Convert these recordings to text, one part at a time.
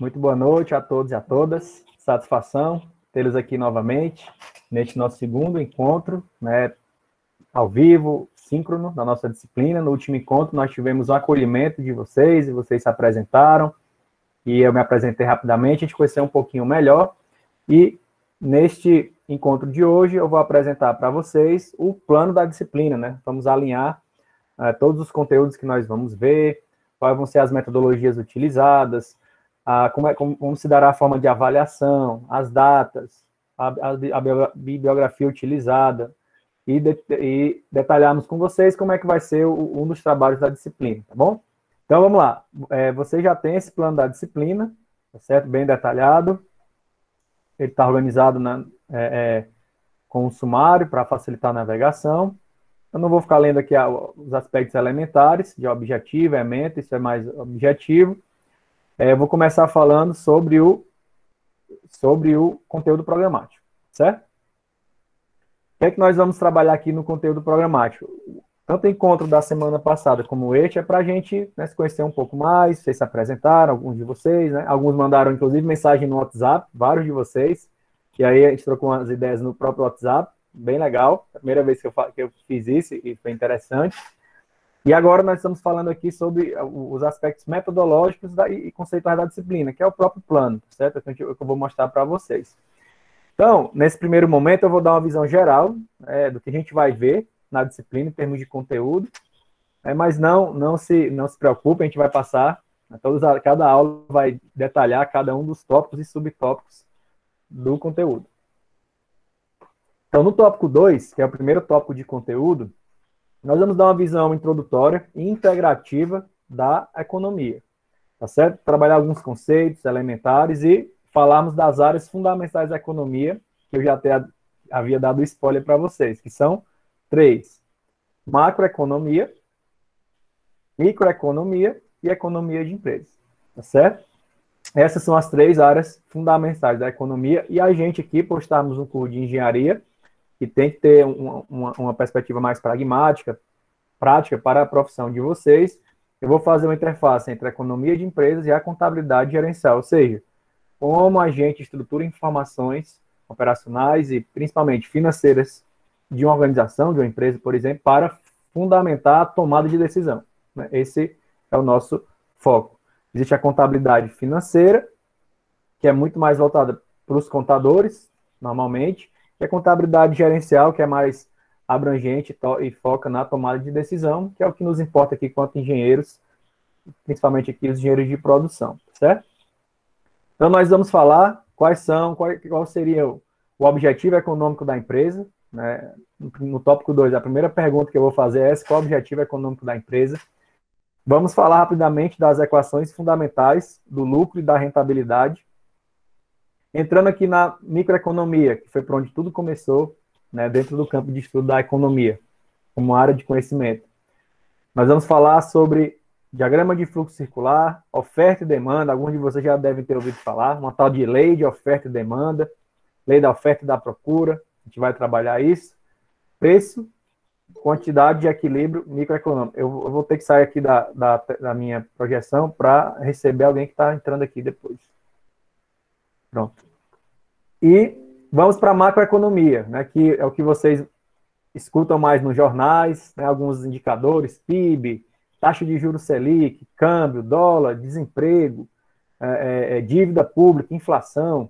Muito boa noite a todos e a todas. Satisfação tê-los aqui novamente, neste nosso segundo encontro, né, ao vivo, síncrono, da nossa disciplina. No último encontro, nós tivemos o acolhimento de vocês, e vocês se apresentaram, e eu me apresentei rapidamente, a gente conheceu um pouquinho melhor, e neste encontro de hoje, eu vou apresentar para vocês o plano da disciplina, né? Vamos alinhar todos os conteúdos que nós vamos ver, quais vão ser as metodologias utilizadas, como se dará a forma de avaliação, as datas, a bibliografia utilizada, e detalharmos com vocês como é que vai ser um dos trabalhos da disciplina, tá bom? Então, vamos lá. Você já tem esse plano da disciplina, tá certo? Bem detalhado. Ele está organizado com um sumário para facilitar a navegação. Eu não vou ficar lendo aqui os aspectos elementares de objetivo, meta, isso é mais objetivo. Eu vou começar falando sobre o conteúdo programático, certo? O que é que nós vamos trabalhar aqui no conteúdo programático? Tanto o encontro da semana passada como este é para a gente, né, se conhecer um pouco mais. Vocês se apresentaram, alguns de vocês, né? Alguns mandaram, inclusive, mensagem no WhatsApp, vários de vocês, e aí a gente trocou umas ideias no próprio WhatsApp, bem legal. A primeira vez que eu fiz isso e foi interessante. E agora nós estamos falando aqui sobre os aspectos metodológicos e conceituais da disciplina, que é o próprio plano, certo? Que eu vou mostrar para vocês. Então, nesse primeiro momento, eu vou dar uma visão geral do que a gente vai ver na disciplina em termos de conteúdo, mas não se preocupe, a gente vai passar, cada aula vai detalhar cada um dos tópicos e subtópicos do conteúdo. Então, no tópico 2, que é o primeiro tópico de conteúdo, nós vamos dar uma visão introdutória e integrativa da economia, tá certo? Trabalhar alguns conceitos elementares e falarmos das áreas fundamentais da economia, que eu já até havia dado spoiler para vocês, que são 3: macroeconomia, microeconomia e economia de empresas, tá certo? Essas são as 3 áreas fundamentais da economia, e a gente aqui, por estarmos no curso de engenharia, que tem que ter uma perspectiva mais pragmática, prática para a profissão de vocês, eu vou fazer uma interface entre a economia de empresas e a contabilidade gerencial, ou seja, como a gente estrutura informações operacionais e principalmente financeiras de uma organização, de uma empresa, por exemplo, para fundamentar a tomada de decisão. Esse é o nosso foco. Existe a contabilidade financeira, que é muito mais voltada para os contadores, normalmente, e a contabilidade gerencial, que é mais abrangente e foca na tomada de decisão, que é o que nos importa aqui quanto engenheiros, principalmente aqui os engenheiros de produção, certo? Então, nós vamos falar qual seria o objetivo econômico da empresa, né? No tópico 2, a primeira pergunta que eu vou fazer é essa: qual é o objetivo econômico da empresa? Vamos falar rapidamente das equações fundamentais do lucro e da rentabilidade. Entrando aqui na microeconomia, que foi por onde tudo começou, né, dentro do campo de estudo da economia, como área de conhecimento. Nós vamos falar sobre diagrama de fluxo circular, oferta e demanda. Alguns de vocês já devem ter ouvido falar, uma tal de lei de oferta e demanda, lei da oferta e da procura. A gente vai trabalhar isso. Preço, quantidade e equilíbrio microeconômico. Eu vou ter que sair aqui da minha projeção para receber alguém que está entrando aqui depois. Pronto. E vamos para a macroeconomia, né, que é o que vocês escutam mais nos jornais, né, alguns indicadores: PIB, taxa de juros Selic, câmbio, dólar, desemprego, dívida pública, inflação.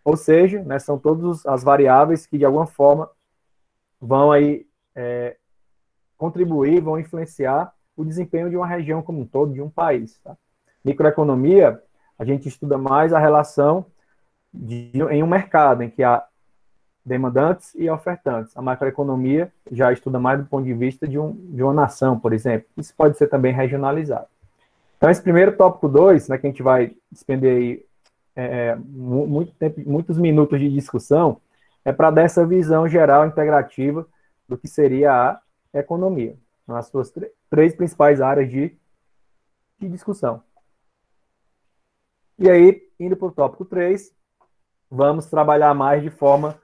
Ou seja, né, são todas as variáveis que, de alguma forma, vão aí contribuir, vão influenciar o desempenho de uma região como um todo, de um país. Tá? Microeconomia, a gente estuda mais a relação em um mercado em que há demandantes e ofertantes. A macroeconomia já estuda mais do ponto de vista de uma nação, por exemplo. Isso pode ser também regionalizado. Então, esse primeiro tópico 2, né, que a gente vai despender aí, muito tempo, muitos minutos de discussão, é para dar essa visão geral integrativa do que seria a economia, nas suas 3 principais áreas de discussão. E aí, indo para o tópico 3, vamos trabalhar mais de forma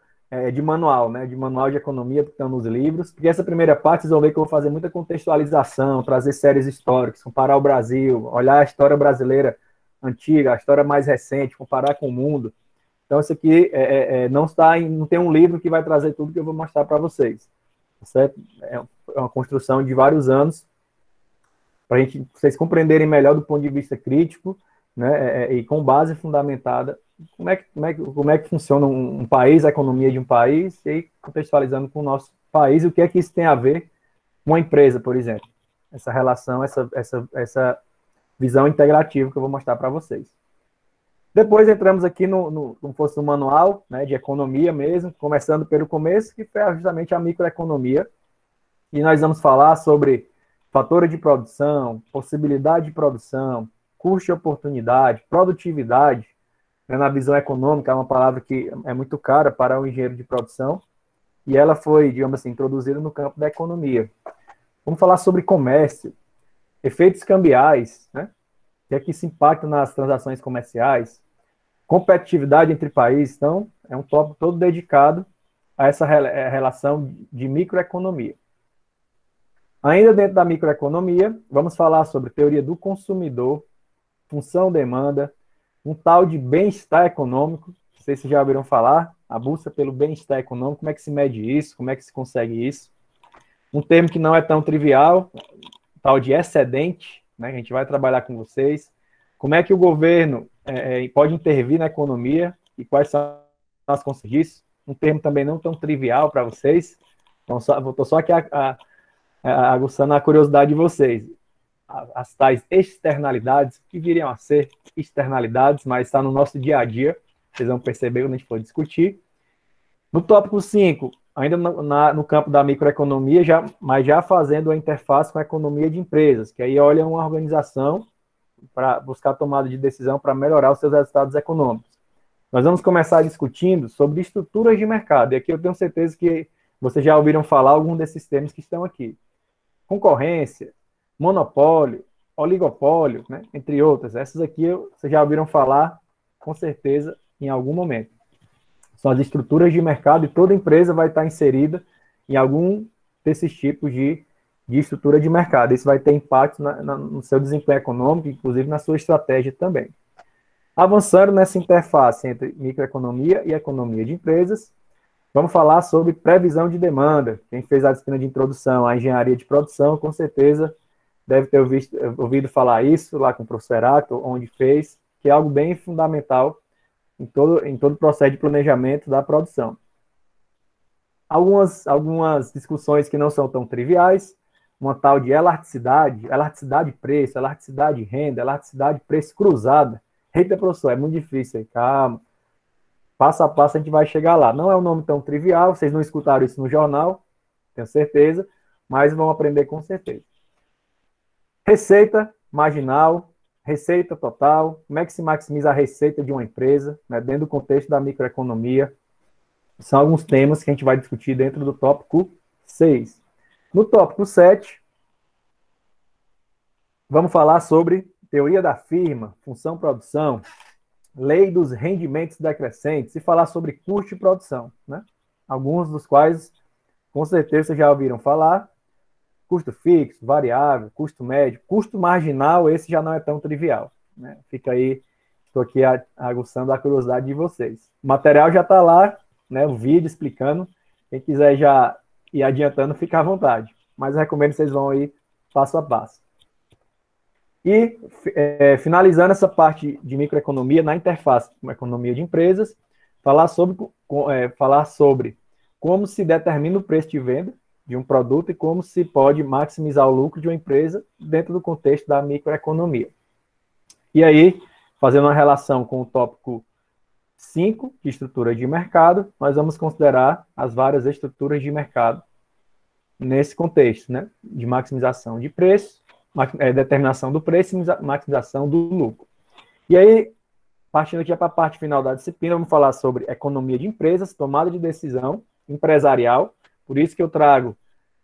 de manual, né? De manual de economia que estão nos livros, porque essa primeira parte vocês vão ver que eu vou fazer muita contextualização, trazer séries históricas, comparar o Brasil, olhar a história brasileira antiga, a história mais recente, comparar com o mundo. Então, isso aqui não tem um livro que vai trazer tudo que eu vou mostrar para vocês. Certo? É uma construção de vários anos para vocês compreenderem melhor do ponto de vista crítico, né, e com base fundamentada como é que funciona um país, a economia de um país, e contextualizando com o nosso país, e o que é que isso tem a ver com uma empresa, por exemplo. Essa relação, essa visão integrativa que eu vou mostrar para vocês. Depois entramos aqui como fosse no manual, né, de economia mesmo, começando pelo começo, que foi justamente a microeconomia, e nós vamos falar sobre fatores de produção, possibilidade de produção, custo de oportunidade, produtividade, né, na visão econômica, é uma palavra que é muito cara para o engenheiro de produção, e ela foi, digamos assim, introduzida no campo da economia. Vamos falar sobre comércio, efeitos cambiais, né? O que é que isso impacta nas transações comerciais, competitividade entre países. Então, é um tópico todo dedicado a essa relação de microeconomia. Ainda dentro da microeconomia, vamos falar sobre teoria do consumidor, função-demanda, um tal de bem-estar econômico, não sei se vocês já ouviram falar, a busca pelo bem-estar econômico, como é que se mede isso, como é que se consegue isso. Um termo que não é tão trivial, tal de excedente, né, que a gente vai trabalhar com vocês. Como é que o governo pode intervir na economia e quais são as consequências disso. Um termo também não tão trivial para vocês. Então, estou só aqui aguçando a curiosidade de vocês. As tais externalidades, que viriam a ser externalidades, mas está no nosso dia a dia. Vocês vão perceber quando a gente for discutir. No tópico 5, ainda no campo da microeconomia, mas já fazendo a interface com a economia de empresas, que aí olha uma organização para buscar tomada de decisão para melhorar os seus resultados econômicos. Nós vamos começar discutindo sobre estruturas de mercado, e aqui eu tenho certeza que vocês já ouviram falar algum desses termos que estão aqui. Concorrência, monopólio, oligopólio, né, entre outras. Essas aqui vocês já ouviram falar, com certeza, em algum momento. São as estruturas de mercado e toda empresa vai estar inserida em algum desses tipos de estrutura de mercado. Isso vai ter impacto no seu desempenho econômico, inclusive na sua estratégia também. Avançando nessa interface entre microeconomia e economia de empresas, vamos falar sobre previsão de demanda. Quem fez a disciplina de introdução à engenharia de produção, com certeza deve ter ouvido falar isso lá com o professor Heráclito, onde fez, que é algo bem fundamental em todo o processo de planejamento da produção. Algumas discussões que não são tão triviais, uma tal de elasticidade preço, elasticidade renda, elasticidade preço cruzada. Eita, professor, é muito difícil aí, calma. Passo a passo a gente vai chegar lá. Não é um nome tão trivial, vocês não escutaram isso no jornal, tenho certeza, mas vão aprender com certeza. Receita marginal, receita total, como é que se maximiza a receita de uma empresa, né, dentro do contexto da microeconomia. São alguns temas que a gente vai discutir dentro do tópico 6. No tópico 7, vamos falar sobre teoria da firma, função-produção, lei dos rendimentos decrescentes e falar sobre custo de produção, né? Alguns dos quais, com certeza, vocês já ouviram falar. Custo fixo, variável, custo médio, custo marginal, esse já não é tão trivial, né? Fica aí, estou aqui aguçando a curiosidade de vocês. O material já está lá, né? O vídeo explicando. Quem quiser já ir adiantando, fica à vontade. Mas eu recomendo que vocês vão aí passo a passo. E, finalizando essa parte de microeconomia, na interface com a economia de empresas, falar sobre como se determina o preço de venda de um produto e como se pode maximizar o lucro de uma empresa dentro do contexto da microeconomia. E aí, fazendo uma relação com o tópico 5, de estrutura de mercado, nós vamos considerar as várias estruturas de mercado nesse contexto, né, de maximização de preço, determinação do preço e maximização do lucro. E aí, partindo aqui para a parte final da disciplina, vamos falar sobre economia de empresas, tomada de decisão empresarial. Por isso que eu trago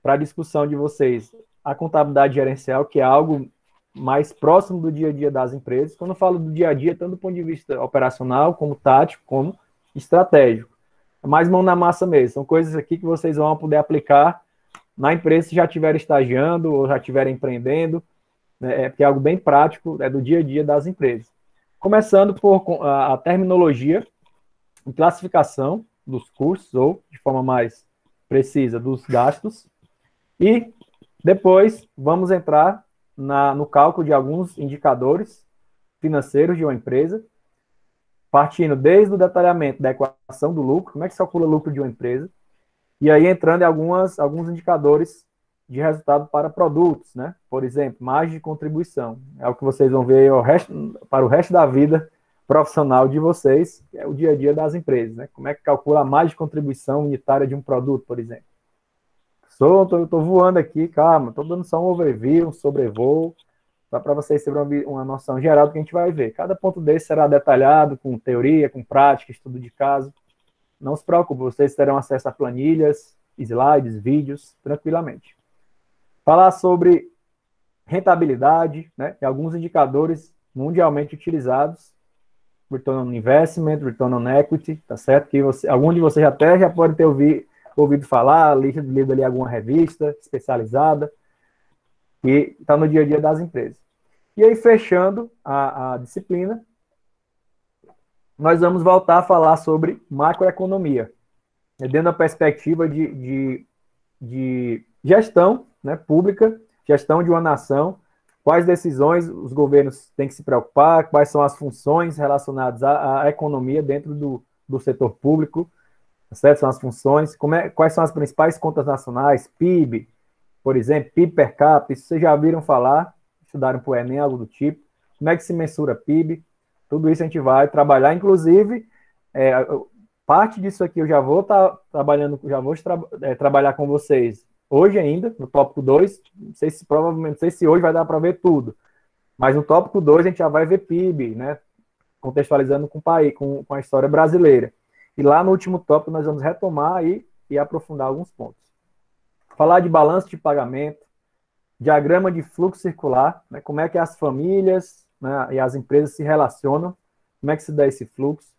para a discussão de vocês a contabilidade gerencial, que é algo mais próximo do dia a dia das empresas. Quando eu falo do dia a dia, tanto do ponto de vista operacional, como tático, como estratégico. É mais mão na massa mesmo. São coisas aqui que vocês vão poder aplicar na empresa se já estiverem estagiando ou já estiverem empreendendo, né, porque é algo bem prático, é do dia a dia das empresas. Começando por a terminologia e classificação dos custos, ou, de forma mais precisa, dos gastos. E depois vamos entrar no cálculo de alguns indicadores financeiros de uma empresa, partindo desde o detalhamento da equação do lucro, como é que se calcula o lucro de uma empresa, e aí entrando em alguns indicadores de resultado para produtos, né? Por exemplo, margem de contribuição. É o que vocês vão ver para o resto da vida profissional de vocês, que é o dia a dia das empresas, né? Como é que calcula a margem de contribuição unitária de um produto, por exemplo. Estou voando aqui, calma, estou dando só um overview, um sobrevoo, só para vocês terem uma noção geral do que a gente vai ver. Cada ponto desse será detalhado, com teoria, com prática, estudo de caso. Não se preocupe, vocês terão acesso a planilhas, slides, vídeos, tranquilamente. Falar sobre rentabilidade, né, e alguns indicadores mundialmente utilizados, Return on Investment, Return on Equity, tá certo? Que algum de vocês até já pode ter ouvido falar, lido ali alguma revista especializada, que está no dia a dia das empresas. E aí, fechando a disciplina, nós vamos voltar a falar sobre macroeconomia, dentro da perspectiva de gestão, né, pública, gestão de uma nação, quais decisões os governos têm que se preocupar, quais são as funções relacionadas à economia dentro do setor público, certo? São as funções, quais são as principais contas nacionais, PIB, por exemplo, PIB per capita, isso vocês já ouviram falar, estudaram para o Enem, algo do tipo, como é que se mensura PIB, tudo isso a gente vai trabalhar, inclusive, parte disso aqui eu já vou estar trabalhando, trabalhar com vocês hoje ainda, no tópico 2, provavelmente, não sei se hoje vai dar para ver tudo, mas no tópico 2 a gente já vai ver PIB, né, contextualizando com o país, com a história brasileira. E lá no último tópico nós vamos retomar e aprofundar alguns pontos. Falar de balanço de pagamento, diagrama de fluxo circular, né, como é que as famílias, né, e as empresas se relacionam, como é que se dá esse fluxo.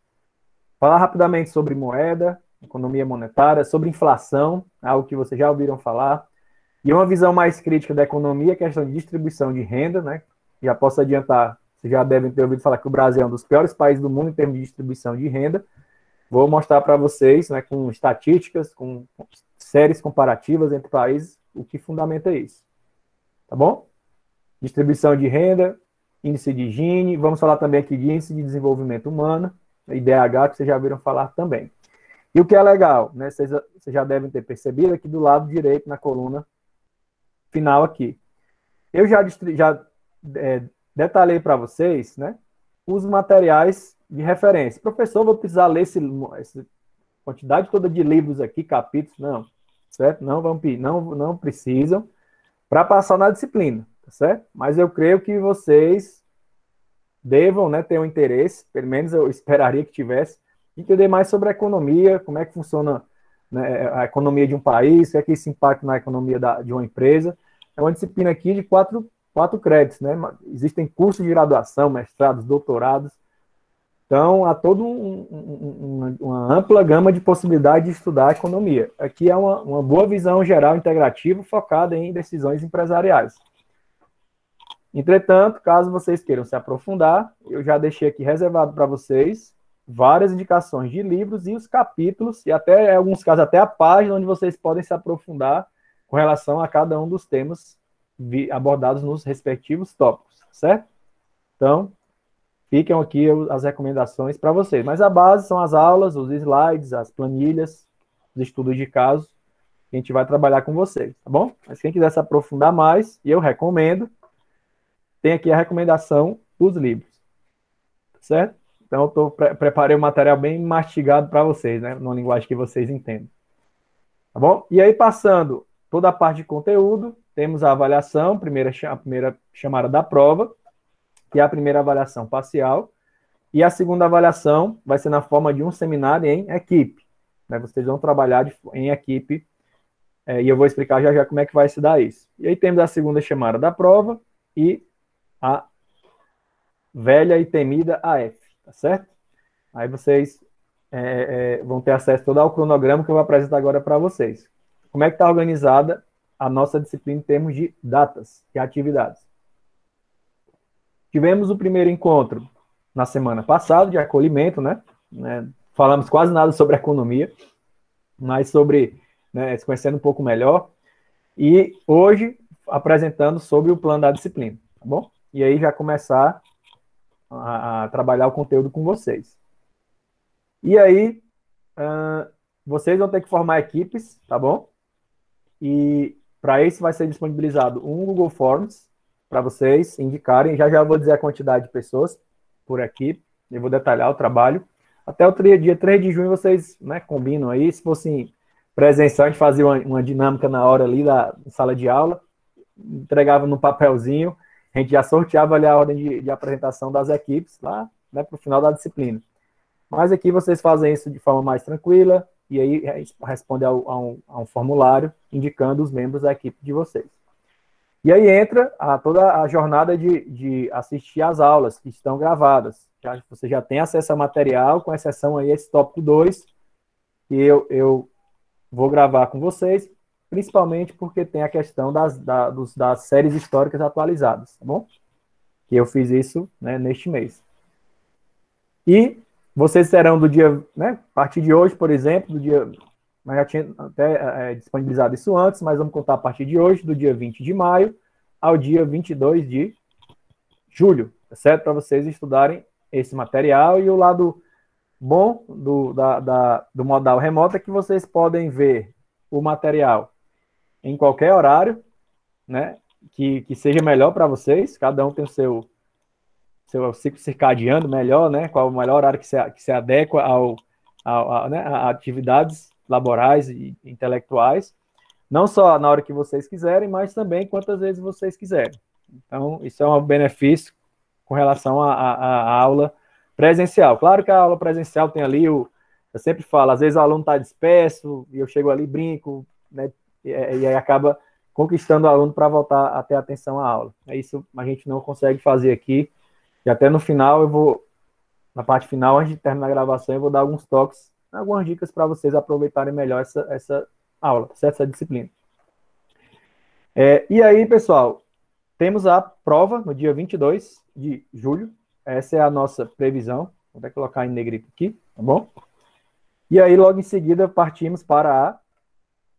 Falar rapidamente sobre moeda, economia monetária, sobre inflação, algo que vocês já ouviram falar, e uma visão mais crítica da economia, questão de distribuição de renda, né? Já posso adiantar, vocês já devem ter ouvido falar que o Brasil é um dos piores países do mundo em termos de distribuição de renda. Vou mostrar para vocês, né, com estatísticas, com séries comparativas entre países, o que fundamenta isso. Tá bom? Distribuição de renda, índice de Gini, vamos falar também aqui de índice de desenvolvimento humano, IDH, que vocês já viram falar também. E o que é legal, né, vocês já devem ter percebido aqui do lado direito, na coluna final aqui. Eu já detalhei para vocês, né, os materiais de referência. Professor, vou precisar ler essa quantidade toda de livros aqui, capítulos, não, certo? Não precisam, para passar na disciplina, tá certo? Mas eu creio que vocês devam, né, ter um interesse, pelo menos eu esperaria que tivesse, entender mais sobre a economia, como é que funciona, né, a economia de um país, o que é que isso impacta na economia de uma empresa. É uma disciplina aqui de quatro créditos, né? Existem cursos de graduação, mestrados, doutorados. Então, há toda uma ampla gama de possibilidades de estudar a economia. Aqui é uma boa visão geral integrativa focada em decisões empresariais. Entretanto, caso vocês queiram se aprofundar, eu já deixei aqui reservado para vocês várias indicações de livros e os capítulos, e até, em alguns casos, até a página onde vocês podem se aprofundar com relação a cada um dos temas abordados nos respectivos tópicos, certo? Então, ficam aqui as recomendações para vocês. Mas a base são as aulas, os slides, as planilhas, os estudos de caso, que a gente vai trabalhar com vocês, tá bom? Mas quem quiser se aprofundar mais, e eu recomendo, tem aqui a recomendação dos livros, certo? Então, eu preparei um material bem mastigado para vocês, né? Numa linguagem que vocês entendem. Tá bom? E aí, passando toda a parte de conteúdo, temos a avaliação, a primeira chamada da prova, que é a primeira avaliação parcial, e a segunda avaliação vai ser na forma de um seminário em equipe, né? Vocês vão trabalhar em equipe, e eu vou explicar já já como é que vai se dar isso. E aí temos a segunda chamada da prova e a velha e temida AF, tá certo? Aí vocês vão ter acesso todo ao cronograma que eu vou apresentar agora para vocês. Como é que está organizada a nossa disciplina em termos de datas e atividades? Tivemos o primeiro encontro na semana passada, de acolhimento, né? Falamos quase nada sobre economia, mas sobre, né, se conhecendo um pouco melhor. E hoje, apresentando sobre o plano da disciplina, tá bom? E aí já começar a trabalhar o conteúdo com vocês. E aí, vocês vão ter que formar equipes, tá bom? E para isso vai ser disponibilizado um Google Forms para vocês indicarem. Já vou dizer a quantidade de pessoas por equipe, eu vou detalhar o trabalho. Até o dia 3 de junho vocês, né, combinam aí. Se fosse presencial, a gente fazia uma dinâmica na hora ali da sala de aula, entregava no papelzinho, a gente já sorteava ali a ordem de apresentação das equipes lá, né, para o final da disciplina. Mas aqui vocês fazem isso de forma mais tranquila, e aí responde a um formulário indicando os membros da equipe de vocês. E aí entra toda a jornada de assistir às aulas que estão gravadas. Você já tem acesso ao material, com exceção aí esse tópico 2, que eu vou gravar com vocês, principalmente porque tem a questão das séries históricas atualizadas, tá bom? Que eu fiz isso, né, neste mês. E vocês terão do dia, né, a partir de hoje, por exemplo, do dia, mas já tinha até disponibilizado isso antes, mas vamos contar a partir de hoje, do dia 20 de maio ao dia 22 de julho, tá certo? Para vocês estudarem esse material. E o lado bom do modal remoto é que vocês podem ver o material em qualquer horário, né, que seja melhor para vocês. Cada um tem o seu ciclo circadiano melhor, né? Qual o melhor horário que se adequa né, a atividades laborais e intelectuais. Não só na hora que vocês quiserem, mas também quantas vezes vocês quiserem. Então, isso é um benefício com relação à aula presencial. Claro que a aula presencial tem ali eu sempre falo, às vezes o aluno está disperso, e eu chego ali, brinco, né? E aí acaba conquistando o aluno para voltar a ter atenção à aula. Isso a gente não consegue fazer aqui. E até no final na parte final, antes de terminar a gravação, eu vou dar alguns toques, algumas dicas para vocês aproveitarem melhor essa aula, essa disciplina. E aí, pessoal, temos a prova no dia 22 de julho. Essa é a nossa previsão. Vou até colocar em negrito aqui, tá bom? E aí, logo em seguida, partimos para a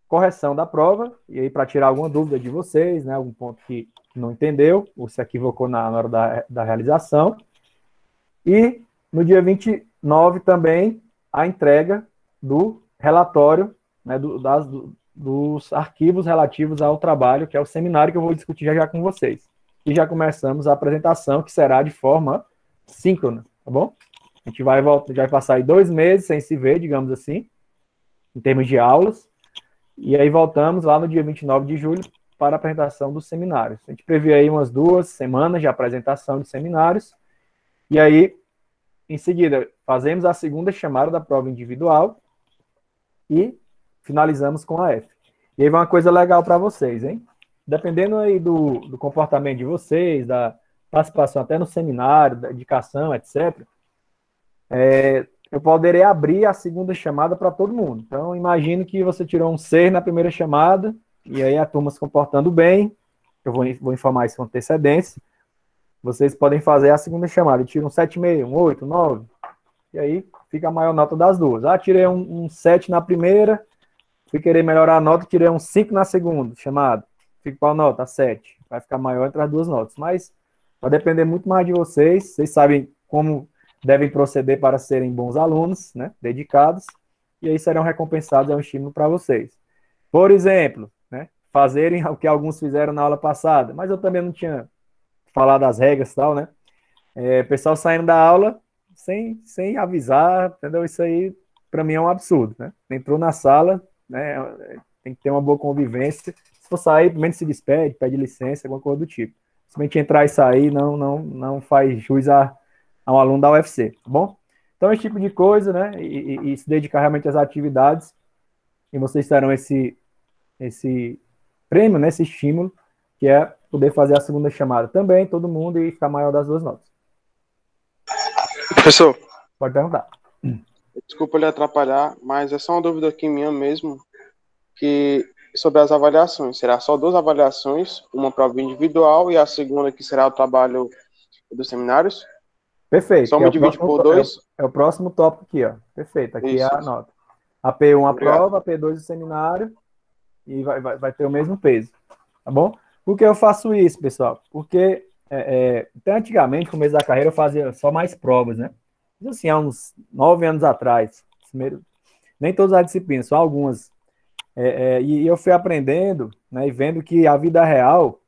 correção da prova, e aí para tirar alguma dúvida de vocês, né, algum ponto que não entendeu, ou se equivocou na hora da realização. E no dia 29 também, a entrega do relatório, né, dos arquivos relativos ao trabalho, que é o seminário que eu vou discutir já com vocês. E já começamos a apresentação, que será de forma síncrona, tá bom? A gente vai passar aí 2 meses sem se ver, digamos assim, em termos de aulas, e aí voltamos lá no dia 29 de julho para a apresentação dos seminários. A gente prevê aí umas 2 semanas de apresentação de seminários, e aí, em seguida, fazemos a segunda chamada da prova individual e finalizamos com a F. E aí vai uma coisa legal para vocês, hein? Dependendo aí do comportamento de vocês, da participação até no seminário, da dedicação, etc., eu poderei abrir a segunda chamada para todo mundo. Então, imagine que você tirou um 6 na primeira chamada, e aí a turma se comportando bem, eu vou informar isso com antecedência, vocês podem fazer a segunda chamada, tira um 7,5, um 8, um 9, e aí fica a maior nota das duas. Tirei um 7 na primeira, fui querer melhorar a nota, tirei um 5 na segunda chamada, fica qual nota? 7. Vai ficar maior entre as duas notas, mas vai depender muito mais de vocês sabem como devem proceder para serem bons alunos, né, dedicados, e aí serão recompensados, é um estímulo para vocês. Por exemplo, né, fazerem o que alguns fizeram na aula passada, mas eu também não tinha falado das regras e tal, né, pessoal saindo da aula sem avisar, entendeu? Isso aí, para mim, é um absurdo, né, entrou na sala, né, tem que ter uma boa convivência, se for sair, pelo menos se despede, pede licença, alguma coisa do tipo. Somente entrar e sair não faz jus a um aluno da UFC, tá bom? Então, esse tipo de coisa, né, e se dedicar realmente às atividades, e vocês terão esse prêmio, né, esse estímulo, que é poder fazer a segunda chamada também, todo mundo, e ficar maior das duas notas. Professor, pode perguntar. Desculpa lhe atrapalhar, mas é só uma dúvida aqui minha mesmo, que sobre as avaliações. Será só 2 avaliações, uma prova individual e a segunda que será o trabalho dos seminários? Perfeito. Soma divide por 2. É o próximo tópico aqui, ó. Perfeito. Aqui é a nota. A P1 a prova, a P2 o seminário, e vai ter o mesmo peso, tá bom? Por que eu faço isso, pessoal? Porque até antigamente, no começo da carreira, eu fazia só mais provas, né? Mas, assim, há uns 9 anos atrás, nem todas as disciplinas, só algumas. E eu fui aprendendo, né, e vendo que a vida real,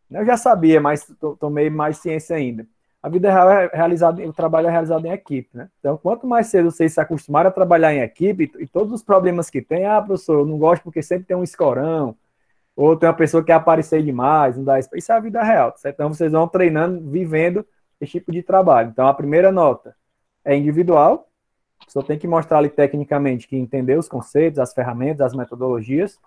eu já sabia, mas tomei mais ciência ainda. A vida real o trabalho é realizado em equipe, né? Então, quanto mais cedo vocês se acostumarem a trabalhar em equipe, e todos os problemas que tem, professor, eu não gosto porque sempre tem um escorão, ou tem uma pessoa que quer aparecer demais, não dá isso. Isso é a vida real, certo? Então, vocês vão treinando, vivendo esse tipo de trabalho. Então, a primeira nota é individual, a pessoa tem que mostrar ali tecnicamente que entendeu os conceitos, as ferramentas, as metodologias.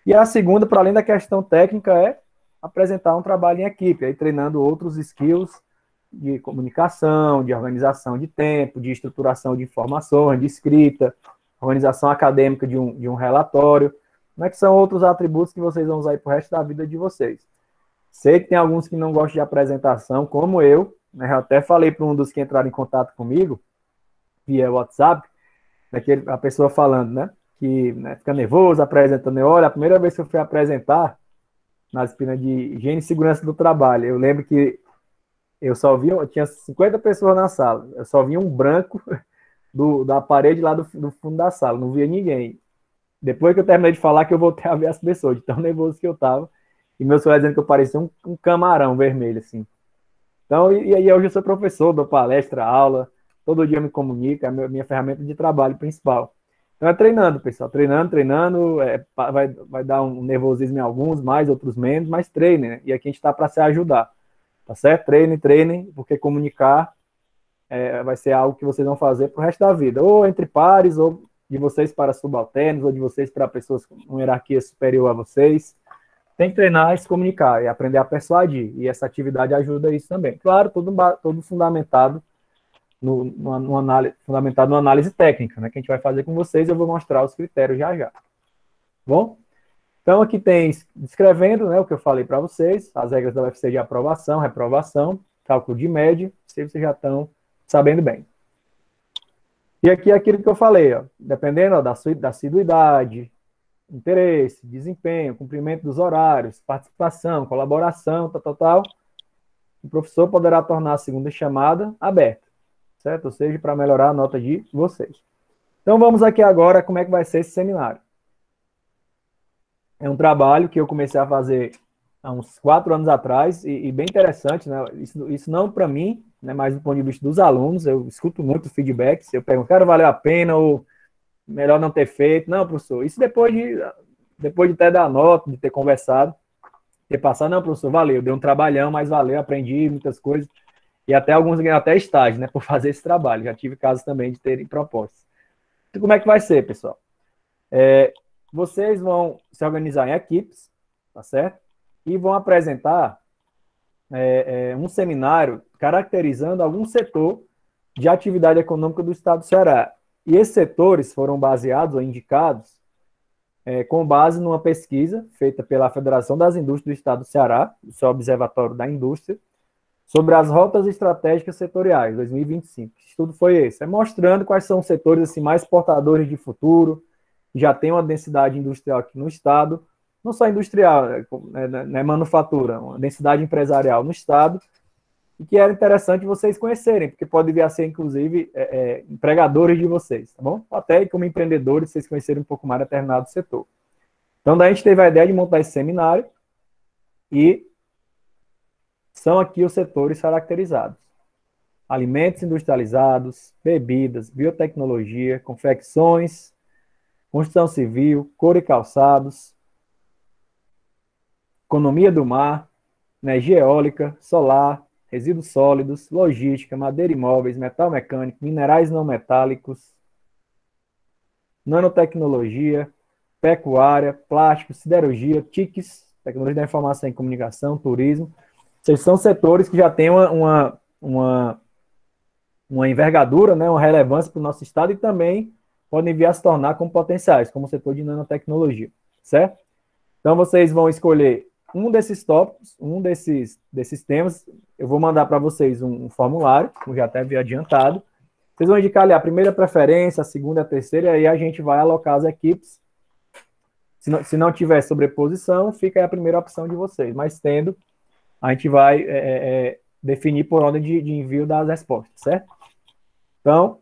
E a segunda, para além da questão técnica, é apresentar um trabalho em equipe, aí treinando outros skills de comunicação, de organização de tempo, de estruturação de informações, de escrita, organização acadêmica de um relatório. Como é que são outros atributos que vocês vão usar aí para o resto da vida de vocês? Sei que tem alguns que não gostam de apresentação, como eu, né? Eu até falei para um dos que entraram em contato comigo, via WhatsApp, a pessoa falando, né? Que fica nervoso apresentando. Olha, a primeira vez que eu fui apresentar na disciplina de higiene e segurança do trabalho, eu lembro que eu tinha 50 pessoas na sala, eu só via um branco da parede lá do fundo da sala, não via ninguém. Depois que eu terminei de falar, que eu voltei a ver as pessoas, de tão nervoso que eu tava, e meu celular dizendo que eu parecia um camarão vermelho, assim. Então, e aí hoje eu sou professor, dou palestra, aula, todo dia eu me comunico, é a minha ferramenta de trabalho principal. Então é treinando, pessoal, treinando, vai dar um nervosismo em alguns, mais, outros menos, mas treinem, né? E aqui a gente está para se ajudar. Tá certo? Treinem, porque comunicar vai ser algo que vocês vão fazer pro resto da vida. Ou entre pares, ou de vocês para subalternos, ou de vocês para pessoas com uma hierarquia superior a vocês. Tem que treinar e se comunicar, e aprender a persuadir. E essa atividade ajuda isso também. Claro, todo fundamentado numa análise técnica, né? Que a gente vai fazer com vocês, eu vou mostrar os critérios já. Bom? Então, aqui tem descrevendo, né, o que eu falei para vocês, as regras da UFC de aprovação, reprovação, cálculo de média, se vocês já estão sabendo bem. E aqui é aquilo que eu falei, ó, dependendo da assiduidade, interesse, desempenho, cumprimento dos horários, participação, colaboração, tal, o professor poderá tornar a segunda chamada aberta, certo? Ou seja, para melhorar a nota de vocês. Então, vamos aqui agora como é que vai ser esse seminário. É um trabalho que eu comecei a fazer há uns 4 anos atrás, e bem interessante, né? Isso não para mim, né, mas do ponto de vista dos alunos, eu escuto muito feedbacks, eu pergunto, cara, valeu a pena, ou melhor não ter feito? Não, professor, isso depois de até dar nota, de ter conversado, ter passado, não, professor, valeu, deu um trabalhão, mas valeu, aprendi muitas coisas, e até alguns ganham até estágio, né, por fazer esse trabalho, já tive casos também de terem propostas. Então, como é que vai ser, pessoal? Vocês vão se organizar em equipes, tá certo? E vão apresentar um seminário caracterizando algum setor de atividade econômica do Estado do Ceará. E esses setores foram baseados ou indicados com base numa pesquisa feita pela Federação das Indústrias do Estado do Ceará, o seu Observatório da Indústria, sobre as rotas estratégicas setoriais 2025. O estudo foi esse, mostrando quais são os setores assim, mais portadores de futuro, já tem uma densidade industrial aqui no estado, não só industrial, né, manufatura, uma densidade empresarial no estado, e que era interessante vocês conhecerem, porque pode vir a ser, inclusive, empregadores de vocês, tá bom? Até como empreendedores, vocês conhecerem um pouco mais determinado setor. Então, daí a gente teve a ideia de montar esse seminário, e são aqui os setores caracterizados. Alimentos industrializados, bebidas, biotecnologia, confecções, construção civil, couro e calçados, economia do mar, energia eólica, solar, resíduos sólidos, logística, madeira e móveis, metal mecânico, minerais não metálicos, nanotecnologia, pecuária, plástico, siderurgia, TICs, tecnologia da informação e comunicação, turismo. Esses são setores que já têm uma envergadura, né, uma relevância para o nosso estado e também podem vir a se tornar como potenciais, como o setor de nanotecnologia, certo? Então, vocês vão escolher um desses tópicos, um desses temas, eu vou mandar para vocês um formulário, como já até havia adiantado. Vocês vão indicar ali a primeira preferência, a segunda, a terceira, e aí a gente vai alocar as equipes. Se não tiver sobreposição, fica aí a primeira opção de vocês. Mas tendo, a gente vai definir por ordem de envio das respostas, certo? Então,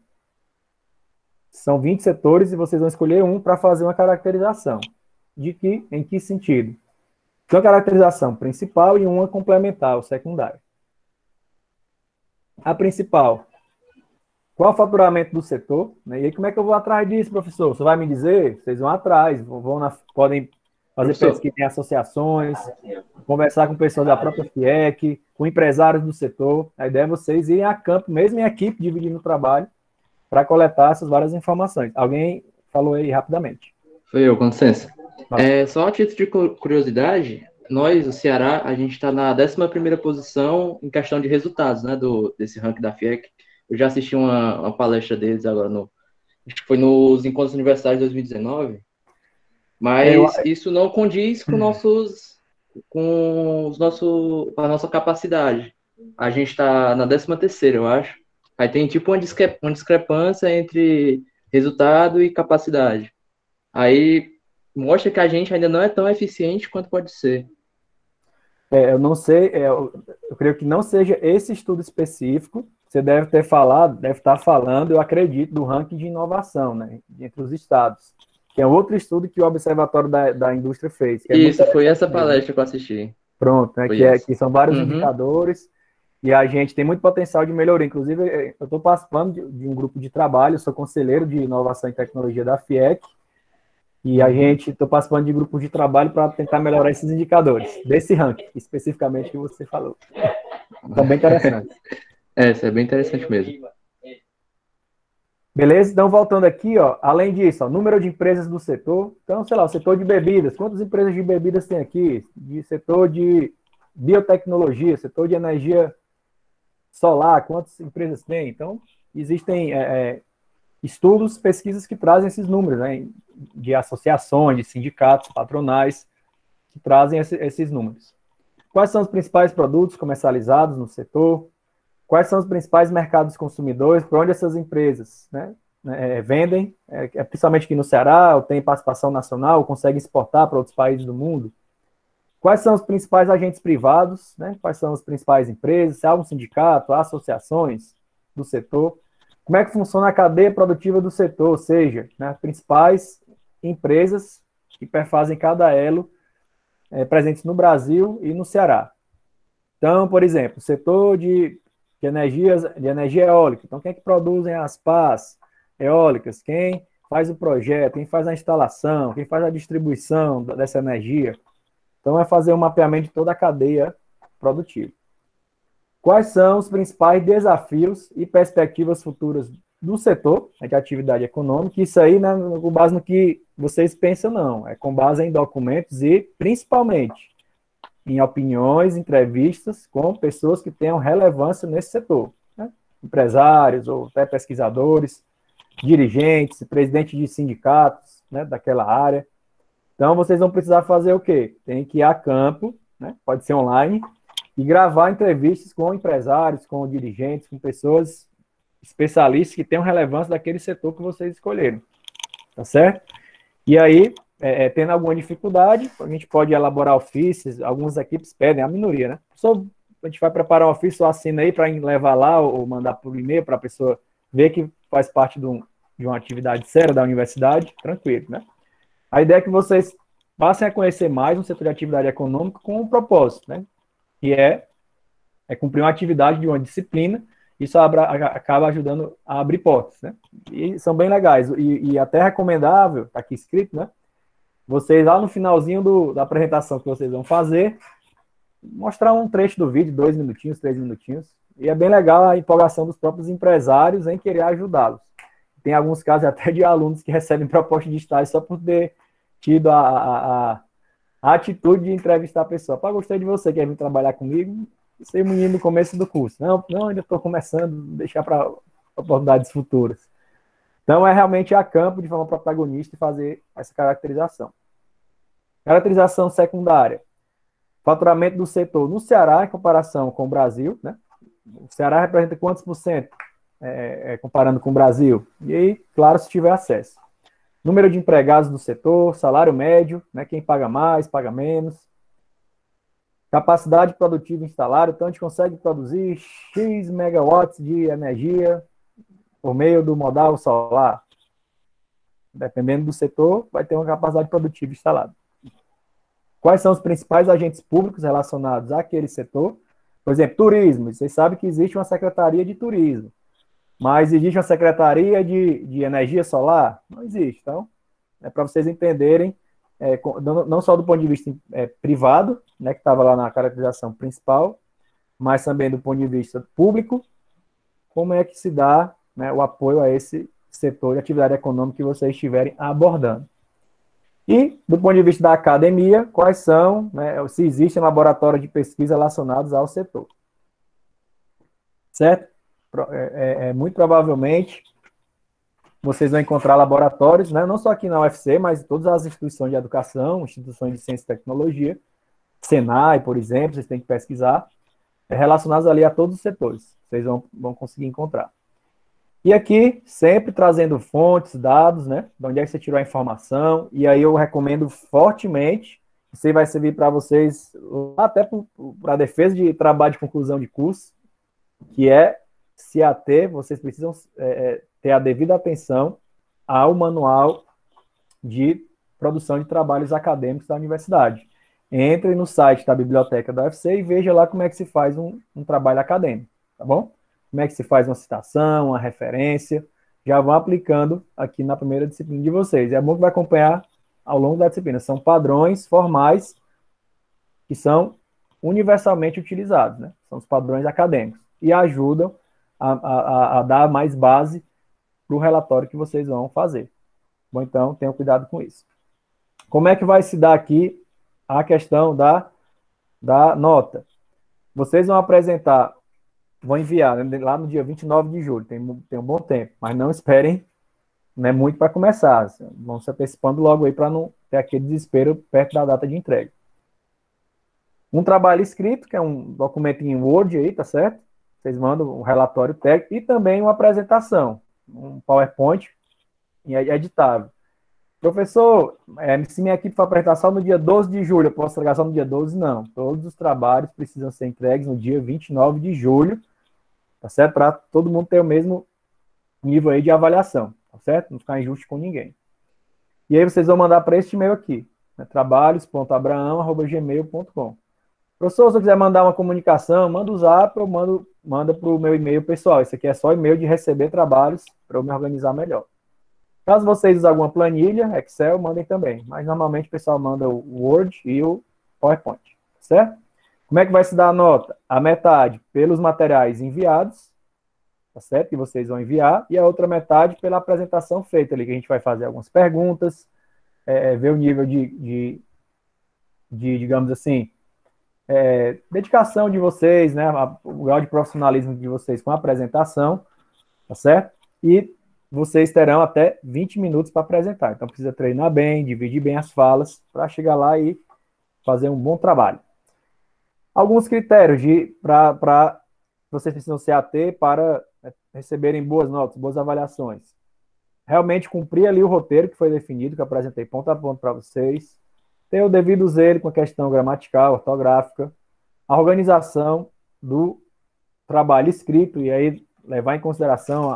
são 20 setores e vocês vão escolher um para fazer uma caracterização. Em que sentido? Então, caracterização principal e uma complementar, ou secundária. A principal, qual o faturamento do setor? E aí, como é que eu vou atrás disso, professor? Você vai me dizer? Vocês vão atrás, podem fazer pesquisa em associações, conversar com pessoas da própria FIEC, com empresários do setor. A ideia é vocês irem a campo, mesmo em equipe, dividindo o trabalho, para coletar essas várias informações. Alguém falou aí rapidamente. Foi eu, com licença. Só a título de curiosidade, nós, o Ceará, a gente está na 11ª posição em questão de resultados, né, desse ranking da FIEC. Eu já assisti uma palestra deles agora, acho que foi nos Encontros Universitários de 2019, mas isso não condiz com a nossa capacidade. A gente está na 13ª, eu acho. Aí tem tipo uma discrepância entre resultado e capacidade. Aí mostra que a gente ainda não é tão eficiente quanto pode ser. Eu não sei, eu creio que não seja esse estudo específico. Você deve estar falando, eu acredito, do ranking de inovação, né, entre os estados, que é outro estudo que o Observatório da Indústria fez. Isso, foi essa palestra que eu assisti. Pronto, né, que são vários indicadores, e a gente tem muito potencial de melhoria. Inclusive, eu estou participando de um grupo de trabalho, eu sou conselheiro de inovação e tecnologia da FIEC, e a gente está participando de grupos de trabalho para tentar melhorar esses indicadores, desse ranking, especificamente que você falou. Então, bem interessante. Isso é bem interessante mesmo. Beleza? Então, voltando aqui, além disso, número de empresas do setor. Então, sei lá, o setor de bebidas. Quantas empresas de bebidas tem aqui? Setor de biotecnologia, setor de energia solar, quantas empresas tem? Então, existem estudos, pesquisas que trazem esses números, né, de associações, de sindicatos, patronais, que trazem esses números. Quais são os principais produtos comercializados no setor? Quais são os principais mercados consumidores? Por onde essas empresas, né, vendem? Principalmente aqui no Ceará, ou tem participação nacional, ou conseguem exportar para outros países do mundo? Quais são os principais agentes privados? Né? Quais são as principais empresas? Se há um sindicato, há associações do setor? Como é que funciona a cadeia produtiva do setor? Ou seja, né, principais empresas que perfazem cada elo presentes no Brasil e no Ceará. Então, por exemplo, o setor de energia eólica. Então, quem é que produzem as pás eólicas? Quem faz o projeto? Quem faz a instalação? Quem faz a distribuição dessa energia? Então, é fazer um mapeamento de toda a cadeia produtiva. Quais são os principais desafios e perspectivas futuras do setor de atividade econômica? Isso aí não é com base no que vocês pensam, não. É com base em documentos e, principalmente, em opiniões, entrevistas com pessoas que tenham relevância nesse setor, né? Empresários ou até pesquisadores, dirigentes, presidentes de sindicatos, né, daquela área. Então, vocês vão precisar fazer o quê? Tem que ir a campo, né, pode ser online, e gravar entrevistas com empresários, com dirigentes, com pessoas especialistas que tenham relevância daquele setor que vocês escolheram, tá certo? E aí, tendo alguma dificuldade, a gente pode elaborar ofícios, algumas equipes pedem, a minoria, né? A gente vai preparar um ofício, assina aí para levar lá ou mandar por e-mail para a pessoa ver que faz parte de uma atividade séria da universidade, tranquilo, né? A ideia é que vocês passem a conhecer mais o setor de atividade econômica com um propósito, né? Que é cumprir uma atividade de uma disciplina, isso acaba ajudando a abrir portas, né? E são bem legais, e até recomendável, está aqui escrito, né? Vocês lá no finalzinho da apresentação que vocês vão fazer, mostrar um trecho do vídeo, 2 minutinhos, 3 minutinhos, e é bem legal a empolgação dos próprios empresários em querer ajudá-los. Tem alguns casos até de alunos que recebem proposta de estágio só por ter tido a atitude de entrevistar a pessoa. Pá, gostei de você, quer vir trabalhar comigo? Ser menino no começo do curso. Não, ainda estou começando, deixar para oportunidades futuras. Então, é realmente a campo, de forma protagonista, e fazer essa caracterização. Caracterização secundária. Faturamento do setor no Ceará, em comparação com o Brasil, né? O Ceará representa quantos por cento comparando com o Brasil? E aí, claro, se tiver acesso. Número de empregados do setor, salário médio, né? Quem paga mais, paga menos. Capacidade produtiva instalada, então a gente consegue produzir X megawatts de energia por meio do modal solar. Dependendo do setor, vai ter uma capacidade produtiva instalada. Quais são os principais agentes públicos relacionados àquele setor? Por exemplo, turismo. Vocês sabem que existe uma secretaria de turismo, mas existe uma secretaria de energia solar? Não existe. Então, é para vocês entenderem, não só do ponto de vista privado, né, que estava lá na caracterização principal, mas também do ponto de vista público, como é que se dá, né, o apoio a esse setor de atividade econômica que vocês estiverem abordando. E, do ponto de vista da academia, quais são, né, se existem laboratórios de pesquisa relacionados ao setor. Certo? Muito provavelmente, vocês vão encontrar laboratórios, né, não só aqui na UFC, mas em todas as instituições de educação, instituições de ciência e tecnologia, Senai, por exemplo, vocês têm que pesquisar, relacionados ali a todos os setores. Vocês vão conseguir encontrar. E aqui, sempre trazendo fontes, dados, né? De onde é que você tirou a informação. E aí eu recomendo fortemente, isso aí vai servir para vocês, até para a defesa de trabalho de conclusão de curso, que é se ater, vocês precisam ter a devida atenção ao manual de produção de trabalhos acadêmicos da universidade. Entre no site da biblioteca da UFC e veja lá como é que se faz um trabalho acadêmico, tá bom? Como é que se faz uma citação, uma referência, já vão aplicando aqui na primeira disciplina de vocês. É bom que vai acompanhar ao longo da disciplina. São padrões formais que são universalmente utilizados, né? São os padrões acadêmicos e ajudam a dar mais base para o relatório que vocês vão fazer. Bom, então, tenham cuidado com isso. Como é que vai se dar aqui a questão da nota? Vocês vão apresentar, vão enviar, né, lá no dia 29 de julho, tem um bom tempo, mas não esperem, né, muito para começar. Vão se antecipando logo aí para não ter aquele desespero perto da data de entrega. Um trabalho escrito, que é um documento em Word aí, tá certo? Vocês mandam um relatório técnico e também uma apresentação, um PowerPoint editável. Professor, se minha equipe for apresentar só no dia 12 de julho, eu posso entregar só no dia 12? Não. Todos os trabalhos precisam ser entregues no dia 29 de julho, tá certo? Para todo mundo ter o mesmo nível aí de avaliação, tá certo? Não ficar injusto com ninguém. E aí vocês vão mandar para este e-mail aqui, né? trabalhos.abraão@gmail.com. Professor, se eu quiser mandar uma comunicação, manda o zap ou manda para o meu e-mail pessoal. Esse aqui é só e-mail de receber trabalhos para eu me organizar melhor. Caso vocês usem alguma planilha, Excel, mandem também. Mas normalmente o pessoal manda o Word e o PowerPoint, certo? Como é que vai se dar a nota? A metade pelos materiais enviados, tá certo? Que vocês vão enviar, e a outra metade pela apresentação feita ali, que a gente vai fazer algumas perguntas, ver o nível de digamos assim, dedicação de vocês, né? O grau de profissionalismo de vocês com a apresentação, tá certo? E vocês terão até 20 minutos para apresentar. Então, precisa treinar bem, dividir bem as falas, para chegar lá e fazer um bom trabalho. Alguns critérios para vocês precisam se ater para receberem boas notas, boas avaliações. Realmente cumprir ali o roteiro que foi definido, que eu apresentei ponto a ponto para vocês. Ter o devido zelo com a questão gramatical, ortográfica. A organização do trabalho escrito, e aí levar em consideração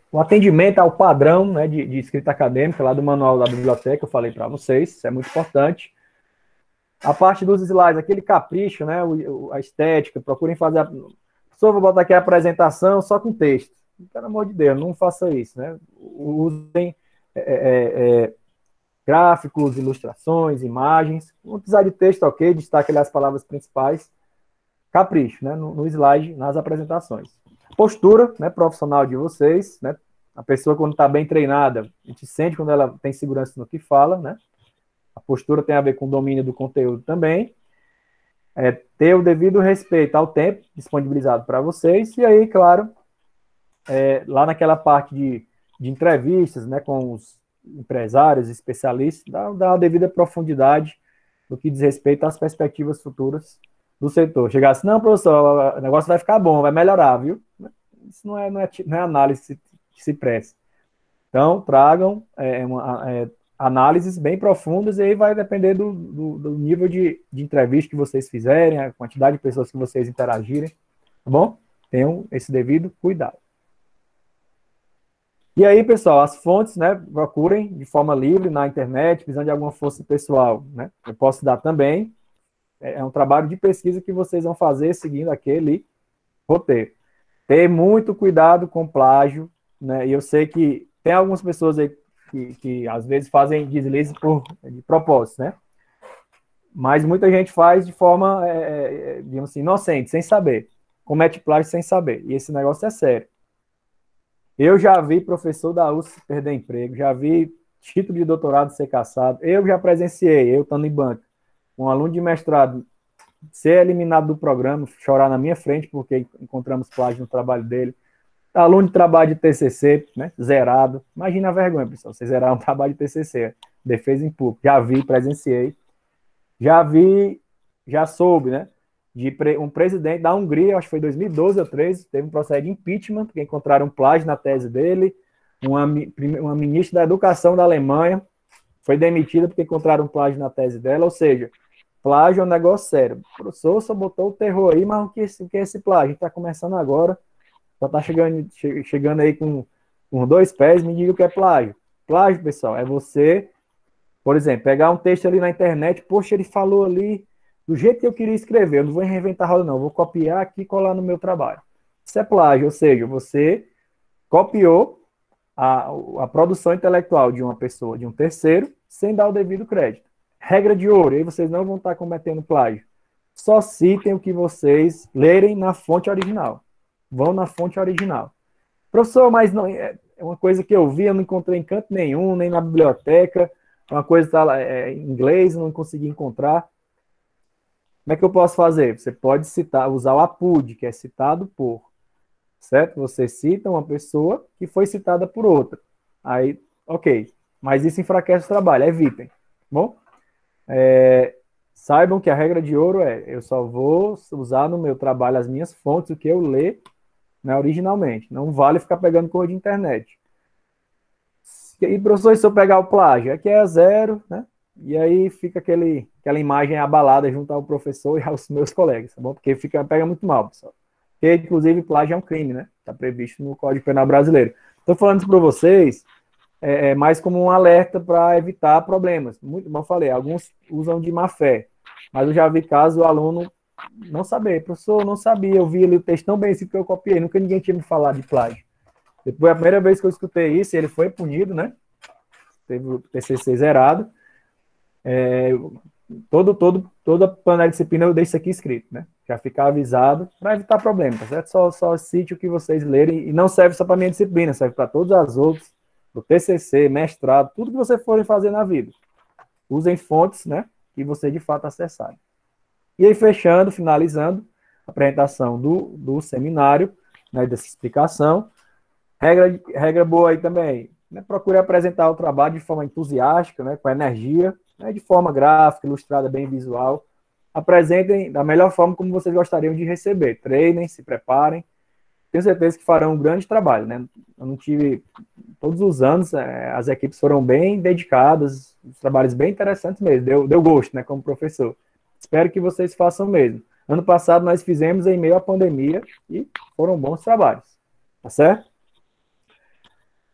o atendimento ao padrão, né, de escrita acadêmica lá do manual da biblioteca, eu falei para vocês, isso é muito importante. A parte dos slides, aquele capricho, né, a estética, procurem fazer... Só vou botar aqui a apresentação só com texto. Pelo amor de Deus, não faça isso, né? Usem gráficos, ilustrações, imagens. Não precisar de texto, ok, destaque ali as palavras principais. Capricho, né, no slide, nas apresentações. Postura, né, profissional de vocês, né? A pessoa, quando está bem treinada, a gente sente quando ela tem segurança no que fala, né? A postura tem a ver com o domínio do conteúdo também. Ter o devido respeito ao tempo disponibilizado para vocês. E aí, claro, lá naquela parte de entrevistas, né, com empresários, especialistas, dá uma devida profundidade no que diz respeito às perspectivas futuras do setor. Chegar assim, não, professor, o negócio vai ficar bom, vai melhorar, viu? Isso não é análise que se presta. Então, tragam análises bem profundas e aí vai depender do nível de entrevista que vocês fizerem, a quantidade de pessoas que vocês interagirem, tá bom? Tenham esse devido cuidado. E aí, pessoal, as fontes, né, procurem de forma livre na internet, precisando de alguma força pessoal, né? Eu posso dar também. É um trabalho de pesquisa que vocês vão fazer seguindo aquele roteiro. Ter muito cuidado com plágio, né? E eu sei que tem algumas pessoas aí que às vezes fazem deslize de propósito, né? Mas muita gente faz de forma, digamos assim, inocente, sem saber. Comete plágio sem saber. E esse negócio é sério. Eu já vi professor da USP perder emprego, já vi título de doutorado ser cassado, eu já presenciei, eu estando em banca, um aluno de mestrado ser eliminado do programa, chorar na minha frente porque encontramos plágio no trabalho dele, aluno de trabalho de TCC, né, zerado, imagina a vergonha, pessoal, você zerar um trabalho de TCC, defesa em público, já vi, presenciei, já soube, né, de um presidente da Hungria, acho que foi em 2012 ou 2013, teve um processo de impeachment, porque encontraram plágio na tese dele, uma ministra da Educação da Alemanha foi demitida porque encontraram plágio na tese dela, ou seja, plágio é um negócio sério. O professor só botou o terror aí, mas o que é esse plágio? A gente está começando agora, já está chegando aí com 2 pés, me diga o que é plágio. Plágio, pessoal, é você, por exemplo, pegar um texto ali na internet, poxa, ele falou ali do jeito que eu queria escrever, eu não vou reinventar a roda não, eu vou copiar aqui e colar no meu trabalho. Isso é plágio, ou seja, você copiou a produção intelectual de uma pessoa, de um terceiro, sem dar o devido crédito. Regra de ouro, aí vocês não vão estar cometendo plágio. Só citem o que vocês lerem na fonte original. Vão na fonte original. Professor, mas não é uma coisa que eu vi, eu não encontrei em canto nenhum, nem na biblioteca, uma coisa está em inglês, não consegui encontrar. Como é que eu posso fazer? Você pode usar o APUD, que é citado por, certo? Você cita uma pessoa que foi citada por outra. Aí, ok. Mas isso enfraquece o trabalho, evitem. Bom? Saibam que a regra de ouro eu só vou usar no meu trabalho as minhas fontes, o que eu ler, né, originalmente. Não vale ficar pegando coisa de internet. E, professor, se eu pegar o plágio, aqui é 0, né? E aí fica aquela imagem abalada junto ao professor e aos meus colegas, tá bom? Porque pega muito mal, pessoal. Porque, inclusive, plágio é um crime, né? Está previsto no Código Penal Brasileiro. Estou falando isso para vocês mais como um alerta para evitar problemas. Muito, como eu falei, alguns usam de má fé, mas eu já vi casos do aluno não saber. Professor, não sabia, eu vi ali o texto tão bem escrito que eu copiei, nunca ninguém tinha me falado de plágio. Depois, a primeira vez que eu escutei isso, ele foi punido, né? Teve o TCC zerado. Toda panela de disciplina eu deixo isso aqui escrito, né? Já ficar avisado para evitar problema, tá certo? Só cite o que vocês lerem, e não serve só para minha disciplina, serve para todas as outras, do TCC, mestrado, tudo que vocês forem fazer na vida. Usem fontes, né? Que você de fato acessarem. E aí, fechando, finalizando a apresentação do seminário, né, dessa explicação. Regra boa aí também, né? Procure apresentar o trabalho de forma entusiástica, né, com energia, né, de forma gráfica, ilustrada, bem visual. Apresentem da melhor forma como vocês gostariam de receber. Treinem, se preparem. Tenho certeza que farão um grande trabalho, né? Eu não tive... Todos os anos, as equipes foram bem dedicadas, os trabalhos bem interessantes mesmo. Deu gosto, né, como professor. Espero que vocês façam mesmo. Ano passado nós fizemos em meio à pandemia e foram bons trabalhos. Tá certo?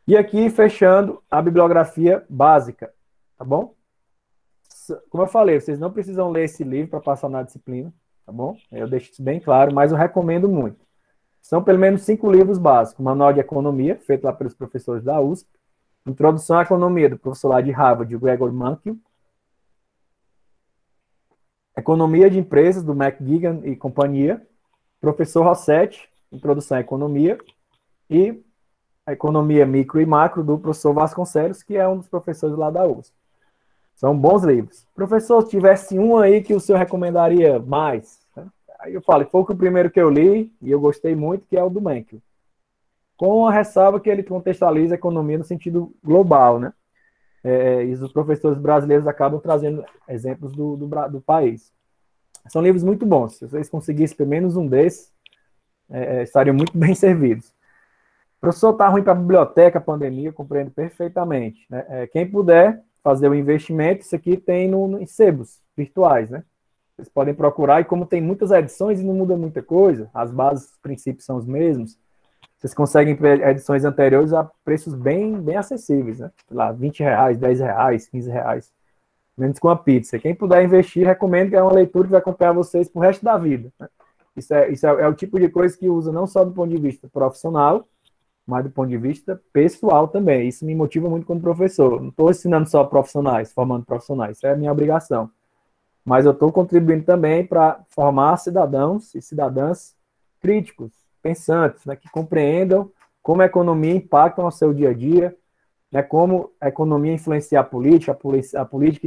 E aqui, fechando, a bibliografia básica. Tá bom? Como eu falei, vocês não precisam ler esse livro para passar na disciplina. Tá bom? Eu deixo isso bem claro, mas eu recomendo muito. São pelo menos 5 livros básicos. Manual de Economia, feito lá pelos professores da USP. Introdução à Economia, do professor lá de Harvard, o Gregor Mankiw. Economia de Empresas, do McGuigan e companhia. Professor Rossetti, Introdução à Economia. E a Economia Micro e Macro, do professor Vasconcelos, que é um dos professores lá da USP. São bons livros. Professor, se tivesse um aí que o senhor recomendaria mais... Aí eu falo, foi o primeiro que eu li, e eu gostei muito, que é o do Mankiw. Com a ressalva que ele contextualiza a economia no sentido global, né? e os professores brasileiros acabam trazendo exemplos do país. São livros muito bons. Se vocês conseguissem pelo menos um desses, estariam muito bem servidos. O professor está ruim para a biblioteca, pandemia, eu compreendo perfeitamente. Né? Quem puder fazer o investimento, isso aqui tem em sebos virtuais, né? Vocês podem procurar, e como tem muitas edições e não muda muita coisa, as bases, os princípios são os mesmos, vocês conseguem edições anteriores a preços bem acessíveis, né? Sei lá, R$20, R$10, R$15, menos com a pizza. Quem puder investir, recomendo, que é uma leitura que vai acompanhar vocês pro resto da vida. Né? Isso é o tipo de coisa que usa não só do ponto de vista profissional, mas do ponto de vista pessoal também. Isso me motiva muito como professor. Não estou ensinando só profissionais, formando profissionais, isso é a minha obrigação. Mas eu estou contribuindo também para formar cidadãos e cidadãs críticos, pensantes, né, que compreendam como a economia impacta no seu dia a dia, né, como a economia influencia a política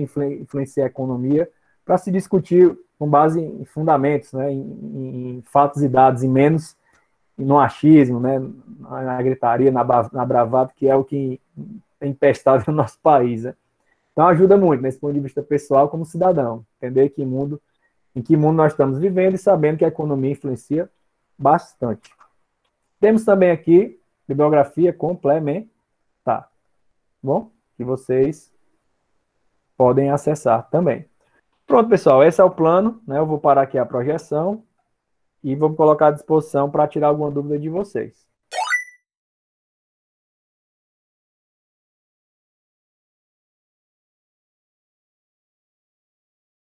influencia a economia, para se discutir com base em fundamentos, né, em fatos e dados, e menos no achismo, né, na gritaria, na bravata, que é o que é empestado no nosso país. Né? Então ajuda muito, nesse ponto de vista pessoal, como cidadão, entender em que mundo nós estamos vivendo e sabendo que a economia influencia bastante. Temos também aqui bibliografia complementar, bom? Que vocês podem acessar também. Pronto, pessoal, esse é o plano, né? Eu vou parar aqui a projeção e vou colocar à disposição para tirar alguma dúvida de vocês.